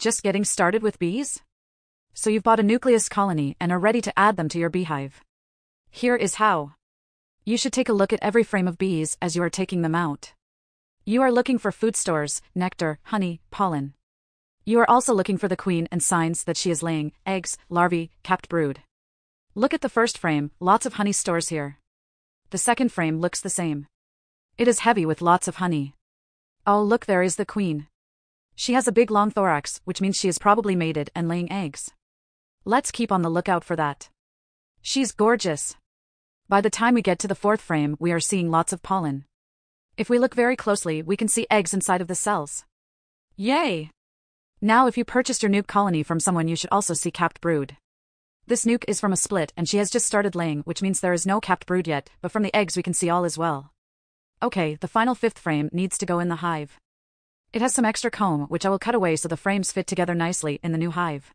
Just getting started with bees? So you've bought a nucleus colony and are ready to add them to your beehive. Here is how. You should take a look at every frame of bees as you are taking them out. You are looking for food stores, nectar, honey, pollen. You are also looking for the queen and signs that she is laying eggs, larvae, capped brood. Look at the first frame, lots of honey stores here. The second frame looks the same. It is heavy with lots of honey. Oh, look, there is the queen. She has a big long thorax, which means she is probably mated and laying eggs. Let's keep on the lookout for that. She's gorgeous. By the time we get to the fourth frame, we are seeing lots of pollen. If we look very closely, we can see eggs inside of the cells. Yay! Now if you purchased your nuke colony from someone, you should also see capped brood. This nuke is from a split and she has just started laying, which means there is no capped brood yet, but from the eggs we can see all as well. Okay, the final fifth frame needs to go in the hive. It has some extra comb, which I will cut away so the frames fit together nicely in the new hive.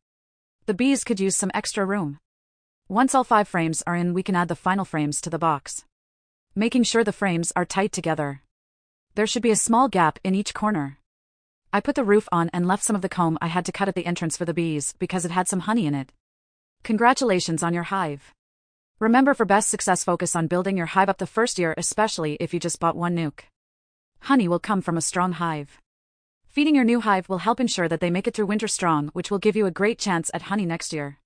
The bees could use some extra room. Once all 5 frames are in, we can add the final frames to the box. Making sure the frames are tight together. There should be a small gap in each corner. I put the roof on and left some of the comb I had to cut at the entrance for the bees because it had some honey in it. Congratulations on your hive. Remember, for best success, focus on building your hive up the first year, especially if you just bought one nuke. Honey will come from a strong hive. Feeding your new hive will help ensure that they make it through winter strong, which will give you a great chance at honey next year.